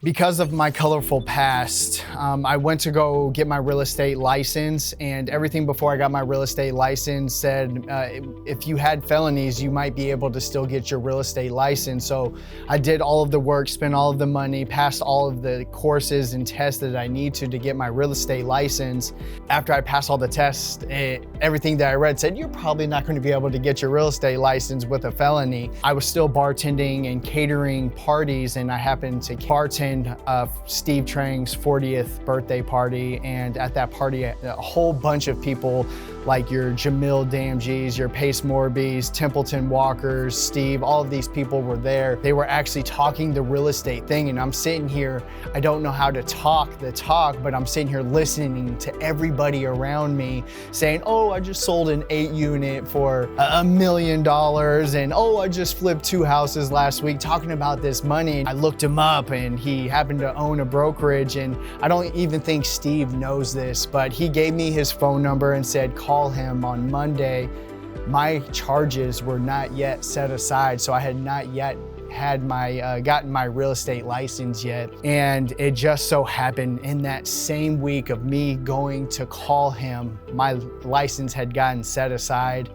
Because of my colorful past, I went to go get my real estate license, and everything before I got my real estate license said if you had felonies, you might be able to still get your real estate license. So I did all of the work, spent all of the money, passed all of the courses and tests that I need to get my real estate license. After I passed all the tests, everything that I read said, you're probably not going to be able to get your real estate license with a felony. I was still bartending and catering parties, and I happened to bartend Steve Trang's 40th birthday party, and at that party a whole bunch of people like your Jamil Damjis, your Pace Morbies, Templeton Walkers, Steve, all of these people were there. They were actually talking the real estate thing, and I'm sitting here, I don't know how to talk the talk, but I'm sitting here listening to everybody around me saying, oh, I just sold an 8-unit for $1 million, and oh, I just flipped 2 houses last week, talking about this money. I looked him up, and he happened to own a brokerage, and I don't even think Steve knows this, but he gave me his phone number and said, call him on Monday. My charges were not yet set aside, so I had not yet had my gotten my real estate license yet. And it just so happened in that same week of me going to call him, my license had gotten set aside.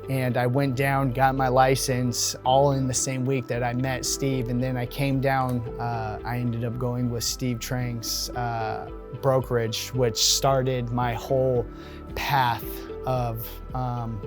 And I went down, got my license, all in the same week that I met Steve. And then I came down, I ended up going with Steve Trang's brokerage, which started my whole path of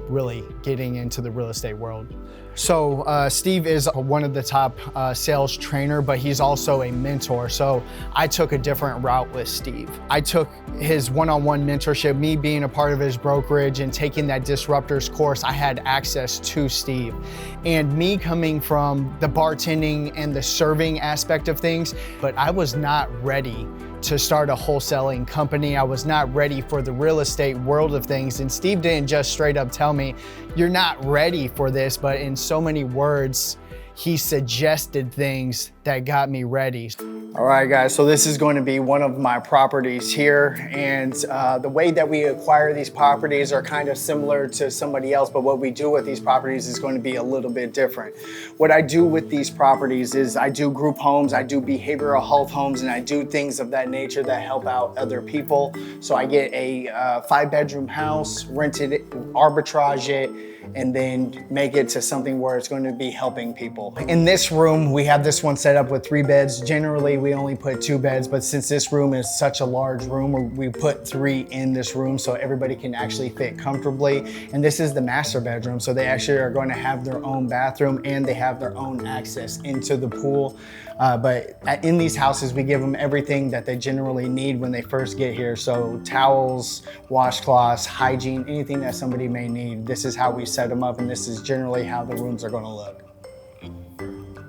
really getting into the real estate world. So Steve is one of the top sales trainer, but he's also a mentor. So I took a different route with Steve. I took his one-on-one mentorship, me being a part of his brokerage and taking that Disruptors course, I had access to Steve. And me coming from the bartending and the serving aspect of things, but I was not ready to start a wholesaling company. I was not ready for the real estate world of things. And Steve didn't just straight up tell me, you're not ready for this, but in so many words, he suggested things that got me ready. All right, guys, so this is going to be one of my properties here. And the way that we acquire these properties are kind of similar to somebody else, but what we do with these properties is going to be a little bit different. What I do with these properties is I do group homes, I do behavioral health homes, and I do things of that nature that help out other people. So I get a 5-bedroom house, rent it, arbitrage it, and then make it to something where it's going to be helping people. In this room, we have this one set up with 3 beds. Generally, we only put 2 beds, but since this room is such a large room, we put 3 in this room so everybody can actually fit comfortably. And this is the master bedroom, so they actually are going to have their own bathroom and they have their own access into the pool. But in these houses, we give them everything that they generally need when they first get here. So towels, washcloths, hygiene, anything that somebody may need. This is how we set them up, and this is generally how the rooms are going to look.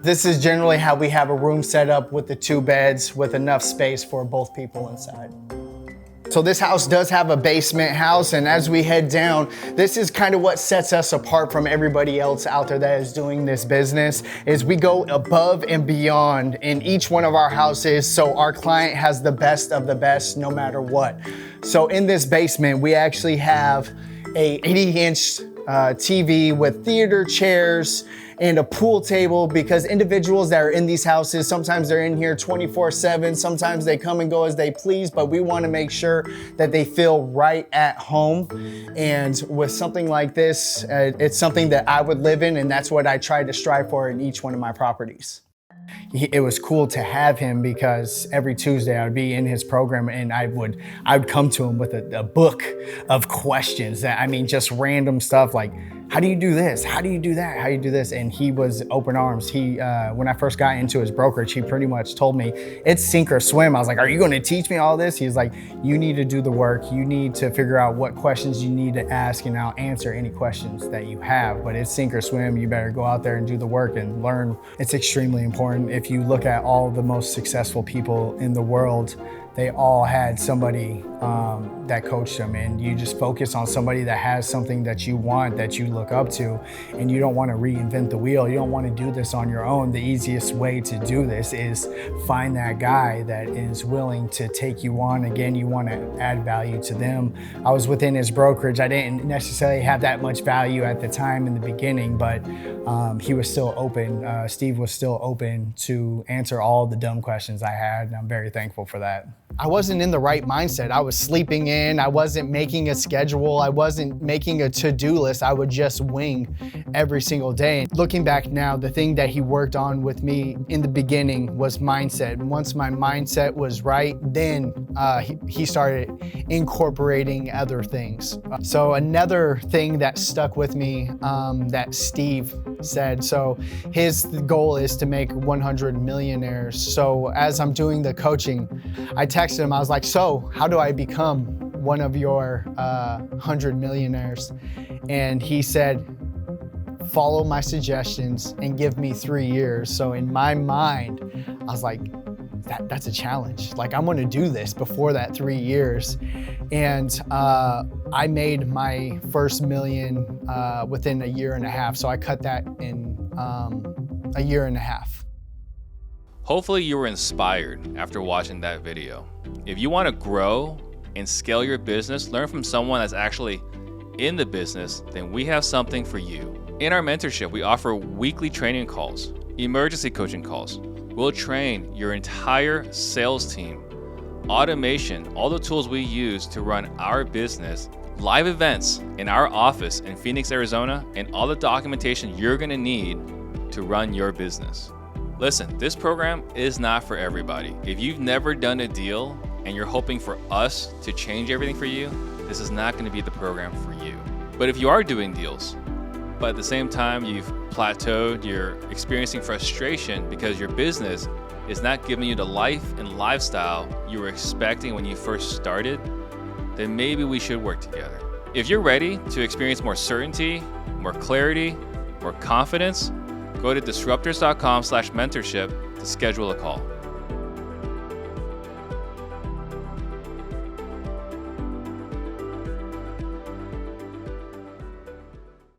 This is generally how we have a room set up with the 2 beds with enough space for both people inside. So this house does have a basement house, and as we head down, this is kind of what sets us apart from everybody else out there that is doing this business, is we go above and beyond in each one of our houses so our client has the best of the best no matter what. So in this basement, we actually have a 80-inch TV with theater chairs and a pool table, because individuals that are in these houses, sometimes they're in here 24/7, sometimes they come and go as they please, but we want to make sure that they feel right at home. And with something like this, it's something that I would live in, and that's what I try to strive for in each one of my properties. It was cool to have him because every Tuesday I would be in his program, and I would come to him with a book of questions that, I mean, just random stuff like, how do you do this? How do you do that? How do you do this? And he was open arms. When I first got into his brokerage, he pretty much told me it's sink or swim. I was like, are you going to teach me all this? He's like, you need to do the work. You need to figure out what questions you need to ask, and I'll answer any questions that you have, but it's sink or swim. You better go out there and do the work and learn. It's extremely important. If you look at all the most successful people in the world, they all had somebody that coached them, and you just focus on somebody that has something that you want, that you look up to, and you don't want to reinvent the wheel. You don't want to do this on your own. The easiest way to do this is find that guy that is willing to take you on. Again, you want to add value to them. I was within his brokerage. I didn't necessarily have that much value at the time in the beginning, but he was still open. Steve was still open to answer all the dumb questions I had, and I'm very thankful for that. I wasn't in the right mindset. I was sleeping in, I wasn't making a schedule, I wasn't making a to-do list. I would just wing every single day. Looking back now, the thing that he worked on with me in the beginning was mindset. Once my mindset was right, then he started incorporating other things. So another thing that stuck with me that Steve said, so his goal is to make 100 millionaires. So as I'm doing the coaching, I texted him, I was like, so how do I become one of your 100 millionaires? And he said, follow my suggestions and give me 3 years. So in my mind, I was like, that's a challenge. Like, I'm gonna do this before that 3 years. And I made my first million within a year and a half. So I cut that in a year and a half. Hopefully you were inspired after watching that video. If you want to grow and scale your business, learn from someone that's actually in the business, then we have something for you. In our mentorship, we offer weekly training calls, emergency coaching calls. We'll train your entire sales team, automation, all the tools we use to run our business, live events in our office in Phoenix, Arizona, and all the documentation you're going to need to run your business. Listen, this program is not for everybody. If you've never done a deal and you're hoping for us to change everything for you, this is not going to be the program for you. But if you are doing deals, but at the same time you've plateaued, you're experiencing frustration because your business is not giving you the life and lifestyle you were expecting when you first started, then maybe we should work together. If you're ready to experience more certainty, more clarity, more confidence, go to disruptors.com/mentorship to schedule a call.